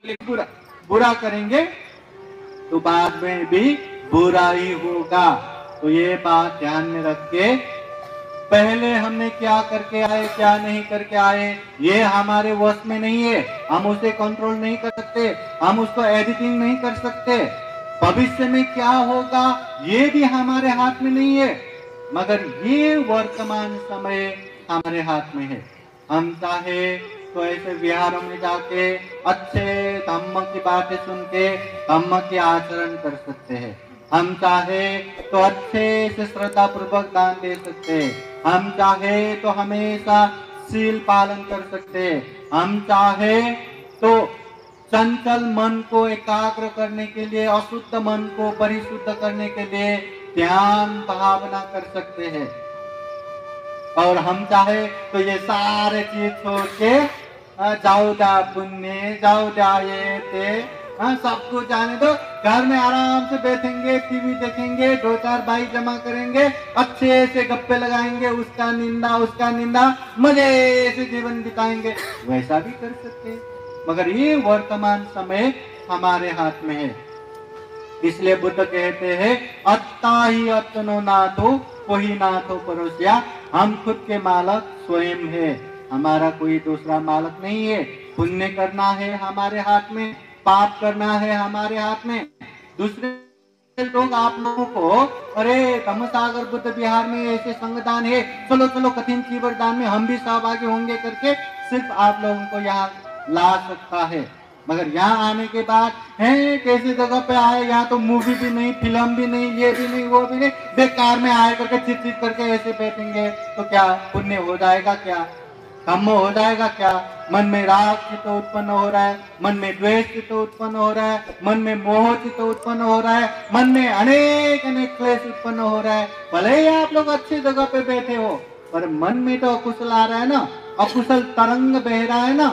बुरा बुरा करेंगे तो बाद में भी बुरा ही होगा। तो ये बात ध्यान में रख के पहले हमने क्या करके आए क्या नहीं करके आए ये हमारे वश में नहीं है। हम उसे कंट्रोल नहीं कर सकते, हम उसको एडिटिंग नहीं कर सकते। भविष्य में क्या होगा ये भी हमारे हाथ में नहीं है, मगर ये वर्तमान समय हमारे हाथ में है। हम चाहे तो ऐसे विहारों में जाके अच्छे धम्म की बातें सुन के धम्म की आचरण कर सकते हैं। हम चाहे तो अच्छे से श्रद्धा पूर्वक दान दे सकते हैं। हम चाहे तो हमेशा शील पालन कर सकते हैं। हम चाहे तो चंचल मन को एकाग्र करने के लिए, अशुद्ध मन को परिशुद्ध करने के लिए ध्यान भावना कर सकते हैं। और हम चाहे तो ये सारे चीज छोड़ के जाओ जा पुण्य जाओ जा ये ते सब कुछ जाने दो, घर में आराम से बैठेंगे, टीवी देखेंगे, 2-4 बाई जमा करेंगे, अच्छे से गप्पे लगाएंगे, उसका निंदा मजे से जीवन बिताएंगे। वैसा भी कर सकते हैं, मगर ये वर्तमान समय हमारे हाथ में है। इसलिए बुद्ध कहते हैं अत्ता ही अत्नो नाथो कोई नाथो परोसिया। हम खुद के मालक स्वयं है, हमारा कोई दूसरा मालक नहीं है। पुण्य करना है हमारे हाथ में, पाप करना है हमारे हाथ में। दूसरे लोग आप लोगों को अरे धम्मसागर बुद्ध विहार में ऐसे संगदान है, चलो चलो कठिन चीवर दान में हम भी सहभागी होंगे करके सिर्फ आप लोगों को यहाँ ला सकता है। मगर यहाँ आने के बाद है कैसी जगह पे आए, यहाँ तो मूवी भी नहीं, फिल्म भी नहीं, ये भी नहीं, वो भी नहीं, बेकार में आए करके चित करके ऐसे बैठेंगे तो क्या पुण्य हो जाएगा, क्या धम्म हो जाएगा? क्या मन में राग चित्त उत्पन्न हो रहा है, मन में द्वेष चित्त उत्पन्न हो रहा है, मन में मोह चित्त उत्पन्न हो रहा है, मन में अनेक अनेक क्लेश उत्पन्न हो रहा है। भले ही आप लोग अच्छी जगह पे बैठे हो, पर मन में तो अकुशल आ रहा है ना, अकुशल तरंग बह रहा है ना,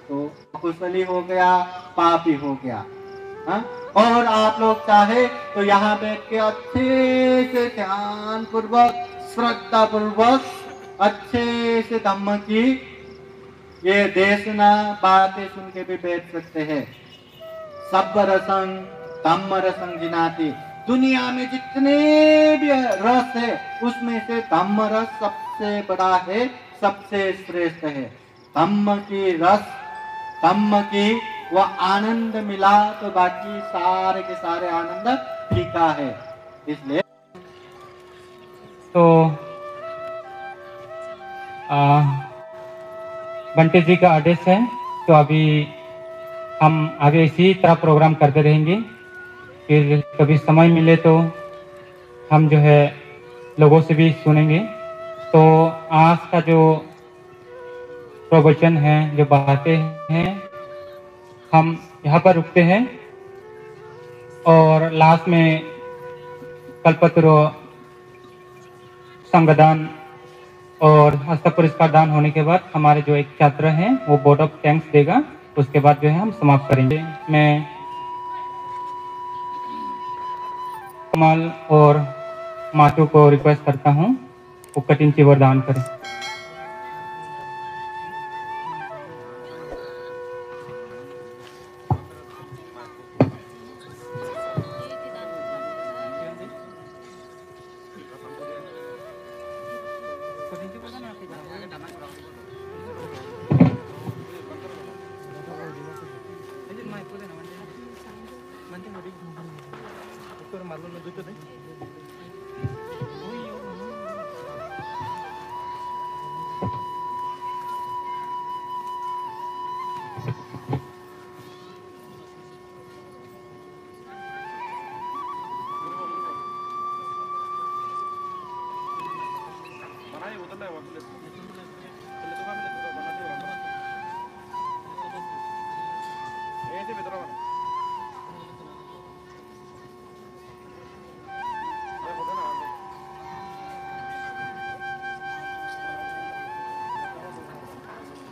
तो अकुशल ही हो गया, पाप ही हो गया। हा? और आप लोग चाहे तो यहाँ बैठ के अच्छे से ध्यान पूर्वक श्रद्धा पूर्वक अच्छे से धम्म की ये देशना बातें सुन के भी बैठ सकते हैं। सब रसंग धम्म रसंग जिनाती। दुनिया में जितने भी रस है उसमें से धम्म रस सबसे बड़ा है, सबसे श्रेष्ठ है। धम्म की रस, धम्म की वो आनंद मिला तो बाकी सारे के सारे आनंद फीका है। इसलिए तो बंटी जी का आदेश है, तो अभी हम आगे इसी तरह प्रोग्राम करते रहेंगे। फिर कभी समय मिले तो हम जो है लोगों से भी सुनेंगे। तो आज का जो प्रवचन है, जो बातें हैं, हम यहाँ पर रुकते हैं और लास्ट में कल्पतरु संगदान और हस्त पुरस्कार दान होने के बाद हमारे जो एक छात्र हैं वो बोर्ड ऑफ थैंक्स देगा, उसके बाद जो है हम समाप्त करेंगे। मैं कमाल और मातू को रिक्वेस्ट करता हूँ वो कठिन चीवर दान करें।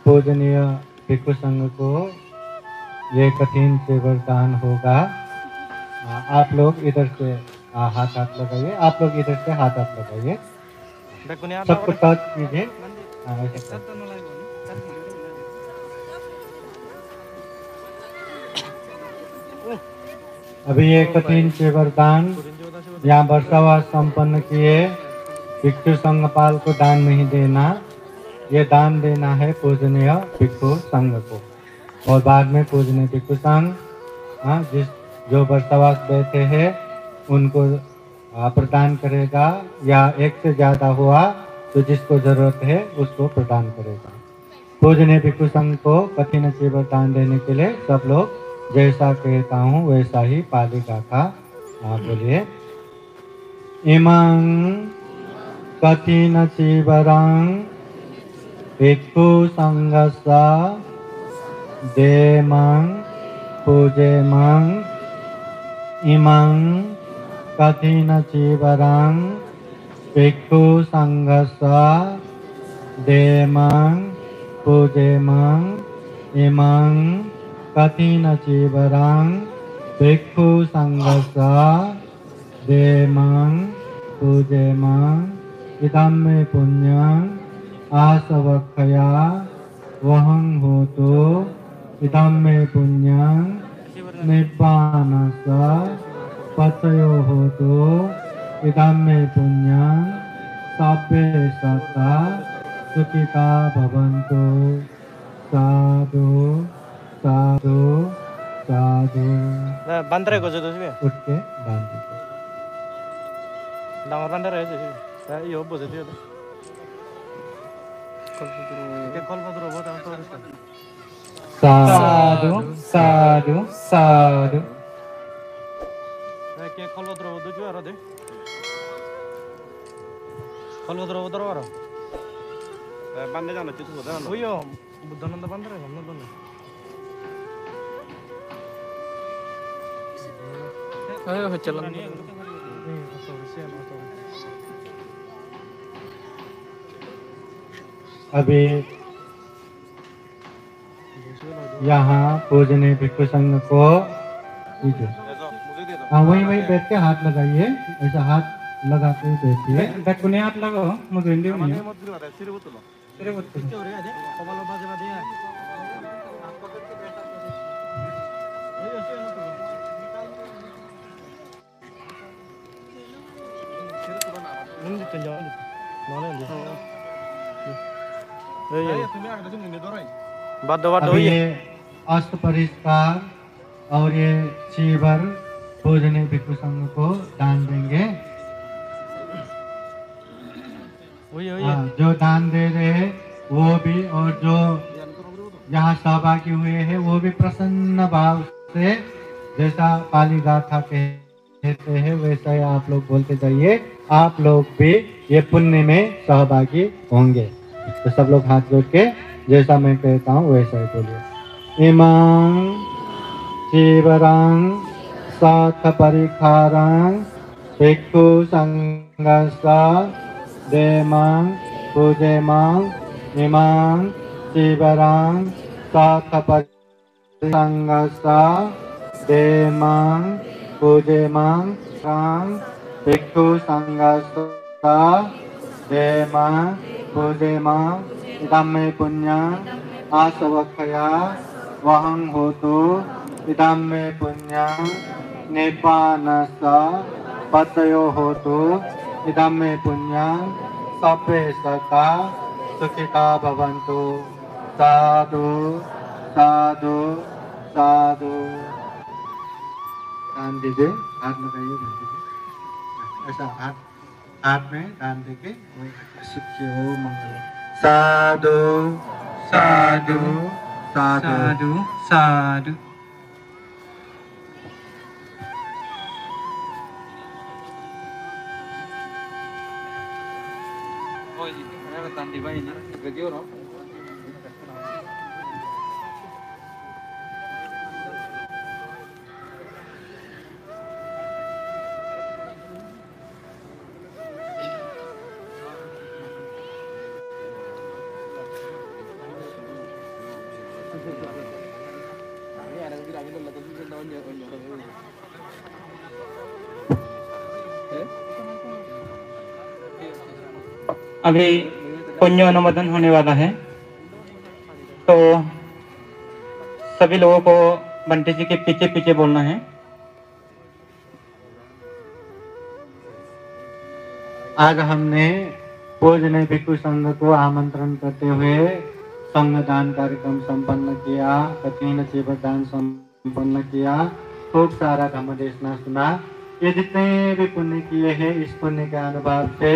पूजनीय भिक्षु संघ को ये कठिन चीवर दान होगा। आप लोग इधर से हाथ लगाइए, आप लोग इधर से हाथ लगाइए, सबको टच कीजिए। अभी ये कठिन से वरदान यहाँ वर्षावास संपन्न किए भिक्षु संघपाल को दान नहीं देना, ये दान देना है पूजनीय भिक्षु संघ को। और बाद में पूजनीय भिक्षु संघ जो वर्षावास बैठे हैं उनको प्रदान करेगा, या एक से ज़्यादा हुआ तो जिसको जरूरत है उसको प्रदान करेगा। पूजनीय भिक्षु संघ को कठिन से वरदान देने के लिए सब लोग जैसा कहता हूँ वैसा ही पाली गाथा बोलिए। इमं कठिन चीवरं भिक्षु संघस्य देमं पूजेमं। इमं कठिन चीवरं भिक्षु संघस्य देमं पूजेमं। इमं कठिन चीवरं भिक्षु संघस्य देमं पूजेमं। इदं मे पुण्यं आसवक्षया वहं होतु। इदं मे पुण्यं निब्बानस्य पतयो होतु। इदं मे पुण्यं सब्बे सत्ता सुखिता भवन्तु। साधु साधु साधु। बंदरे को जो तुझे उठ के दान दीजिए। डांगर बंदरे है जो ये हो बोझ दिया तो कॉल पत्र हो बहुत तो साधु साधु साधु। के कॉल पत्र हो जो आ रहा दे कॉल पत्र उधर आ रहा बंदे जाना चाहिए तो उधर वही हो बुद्धानंद बंदर है हम लोग अरे चलन अभी यहाँ पूजनीय भिक्षु संघ को वही बैठ के हाथ लगाइए, ऐसा हाथ लगा के बैठिए। बैठने हाथ लगाओ, मुझे हिंदी नहीं है। अभी ये अष्ट परिष्कार और ये चीवर पूजनीय भिक्षु संघ को दान देंगे। जो दान दे रहे हैं वो भी, और जो यहाँ सहभागी हुए हैं वो भी प्रसन्न भाव से, जैसा पाली गाथा कहते हैं वैसा ही आप लोग बोलते जाइए। आप लोग भी ये पुण्य में सहभागी होंगे। तो सब लोग हाथ जोड़ के जैसा मैं कहता हूँ वैसा ही बोलिए। इमं चीवरं साथ परिखारं भिक्षु संघस्य देमं पूजेमं। इमं चीवरं साथ परिखारं संघस्य देमं पूजेमं। भिक्षु संघस्य देमं पूजेमं। इदं मे पुण्यं आसवक्षया वहं होतु। इदं मे पुण्यं निब्बानस्य पतयो होतु। इदं मे पुण्यं सब्बे सत्ता सुखिता भवन्तु। साधु साधु साधु। दान दीजिए, हाथ लगाइए, ऐसा हाथ में दान देके सुखी हो मंगल। साधु साधु साधु साधु। अभी पुण्य अनुमोदन होने वाला है, तो सभी लोगों को बंटी जी के पीछे पीछे बोलना है। आज हमने पूजनीय भिक्षु संघ को आमंत्रण करते हुए संघ दान कार्यक्रम संपन्न किया, कठिन चीवर दान संपन्न किया, खूब सारा धर्म देशना सुना। ये जितने भी पुण्य किए हैं, इस पुण्य के अनुभव से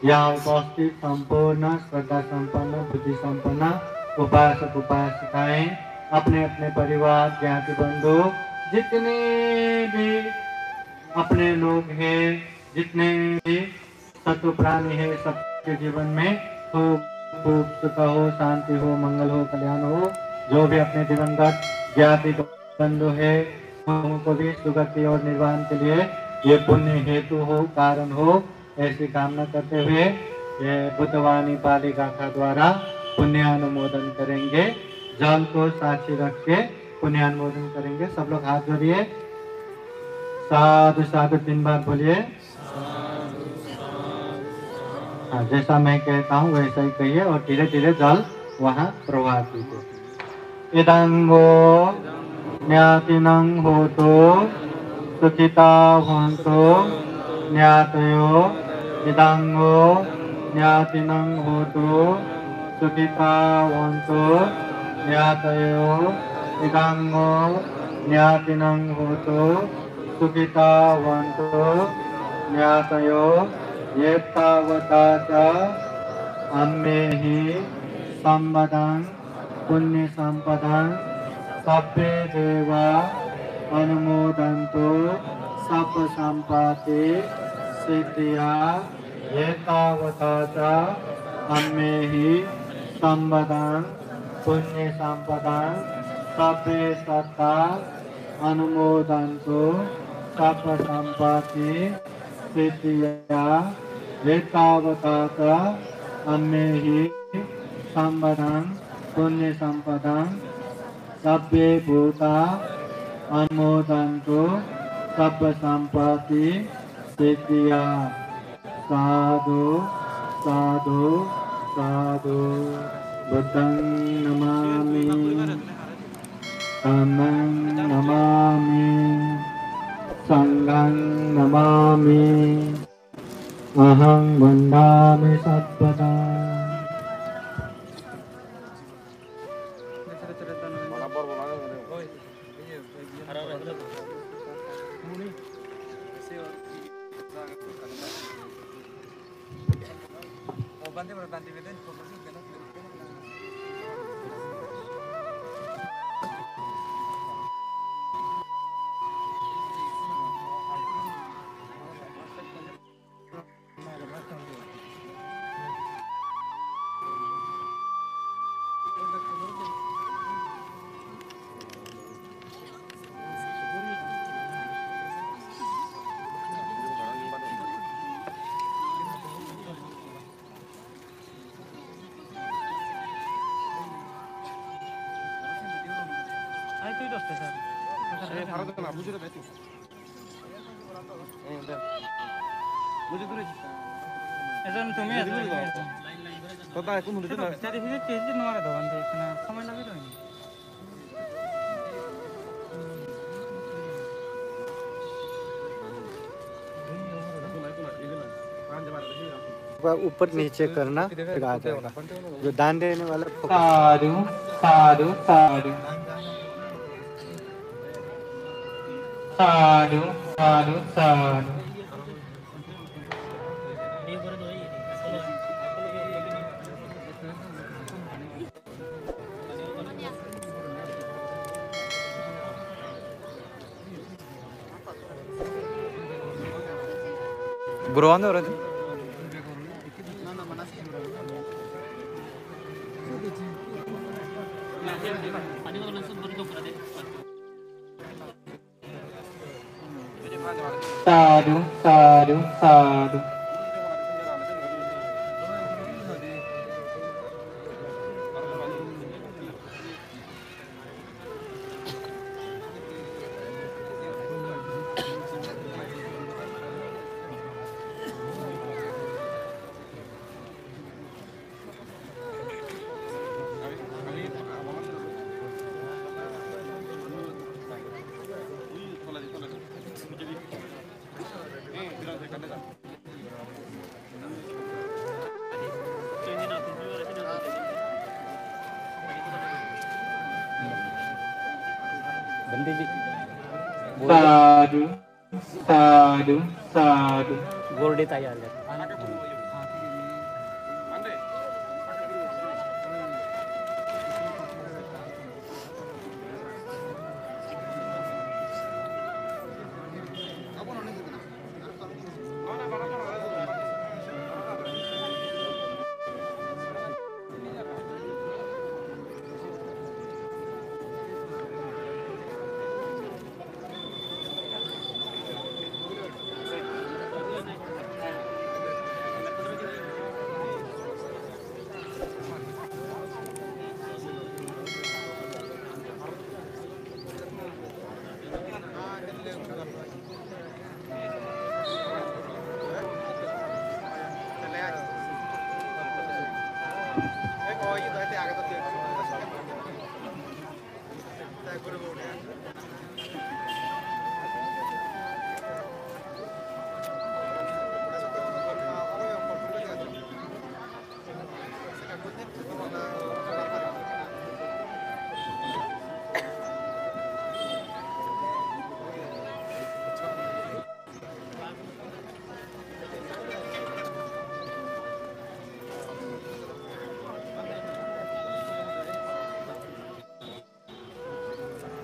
यहाँ उपस्थित संपूर्ण श्रद्धा संपन्न बुद्धि संपन्न उपासक उपासिकाएं अपने अपने परिवार ज्ञाति बंधु जितने भी अपने लोग हैं, जितने भी सत्व प्राणी है, सबके जीवन में खूब खूब सुख हो, शांति हो, मंगल हो, कल्याण हो। जो भी अपने दिवंगत ज्ञाति बंधु है उनको भी सुगति और निर्वाण के लिए ये पुण्य हेतु हो, कारण हो, ऐसी कामना करते हुए ये बुद्धवाणी पाली गाथा द्वारा पुण्यानुमोदन करेंगे। जल को साक्षी रख के पुण्यानुमोदन करेंगे। सब लोग हाथ जोड़िए, साधु साधु 3 बार बोलिए। हाँ, जैसा मैं कहता हूँ वैसा ही कहिए और धीरे धीरे जल वहाँ प्रवाह कीजिए। इदंगो ज्ञातिनं होतो सुखिता भवन्तु ज्ञातयो। इदंगो ज्ञातिनं होतो सुखिता भवन्तु ज्ञातयो। इदंगो ज्ञातिनं होतो सुखिता भवन्तु ज्ञातयो। एतावता च अम्मेहि संपदं पुण्य संपदं सभ्ये देवा अनुमोदन्तु सब संपत्ति सिद्धिया। एतावता च अम्मेहि संपदं पुण्य संपदं सभ्ये सत्ता अनुमोदन्तु सब संपत्ति सिद्धिया। एतावता च अम्मेहि संपदं पुण्य संपदं सभ्ये भूता अनुमोदन्तु सब संपत्ति सिद्धिया। साधु साधु साधु। बुद्धं नमामि, धम्मं नमामि, संघं नमामि, अहं वन्दामि सर्वदा। ऊपर नीचे करना फिर आ जाएगा। जो दान देने वाला साधु साधु साधु साधु साधु साधु। गुरुवाने हो रहे साधु साधु साधु। बंदी जी साधु साधु साधु। गोरडे तैयार है।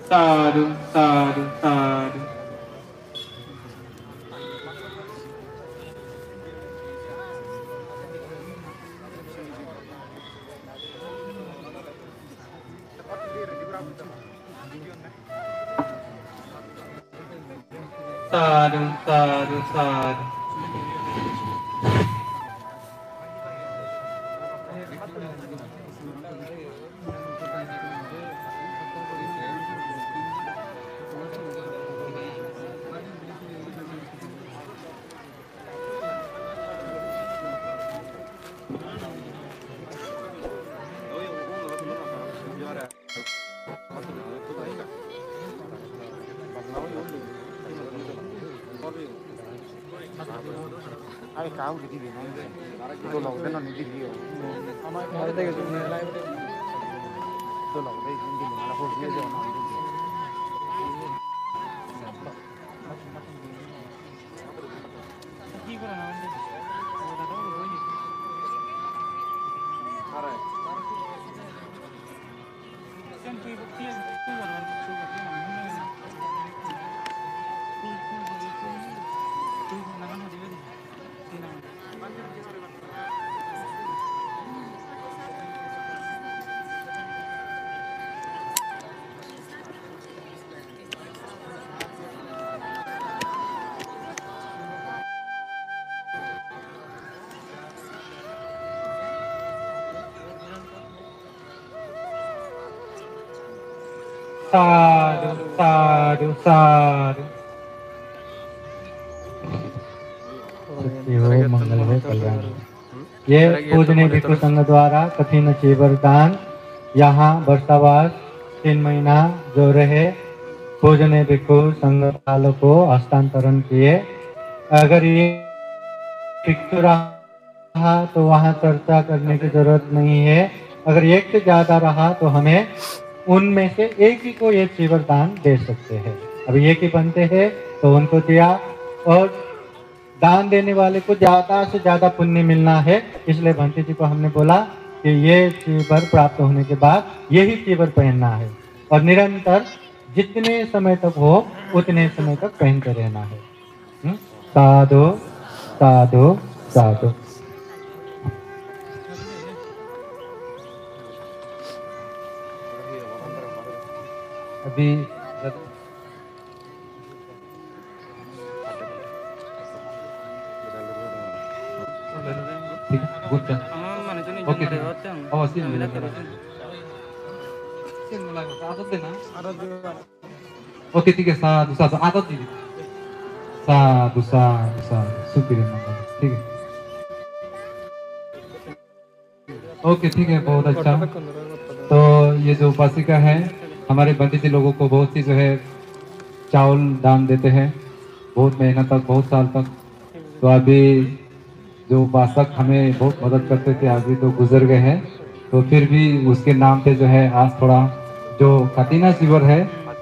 साधु साधु साधु। साधु साधु साधु। Ai cáo thì đi nó tôi lẩu thế nó đi nhiều हमारे देखे तुमने live tôi lẩu đây đi nó là hồi kia rồi nó साधु साधु साधु। हो मंगल हो कल्याण। ये पूजनीय भिक्षु संघ द्वारा कठिन चीवरदान यहाँ वर्षावास 3 महीना जो रहे पूजनीय भिक्षु संघ वालों को हस्तांतरण किए। अगर ये भिक्षु रहा तो वहाँ चर्चा करने की जरूरत नहीं है। अगर एक से ज्यादा रहा तो हमें उनमें से एक ही को ये चीवरदान दे सकते हैं। अभी एक ही बनते हैं तो उनको दिया, और दान देने वाले को ज्यादा से ज्यादा पुण्य मिलना है। इसलिए भंती जी को हमने बोला कि ये चीवर प्राप्त होने के बाद यही चीवर पहनना है और निरंतर जितने समय तक हो उतने समय तक पहनते रहना है। साधु साधु साधु। अभी ओके ओके ठीक है। साधु साधु आदत दीजिए। साधु साधु साधु शुक्रिया। ठीक है ओके ठीक है बहुत अच्छा। तो ये जो उपासिका है हमारे बंदी लोगों को बहुत ही जो है चावल दान देते हैं, बहुत मेहनत तक बहुत साल तक। तो अभी जो उपासक हमें बहुत मदद करते थे अभी तो गुजर गए हैं, तो फिर भी उसके नाम पे जो है आज थोड़ा जो खतीना शिविर है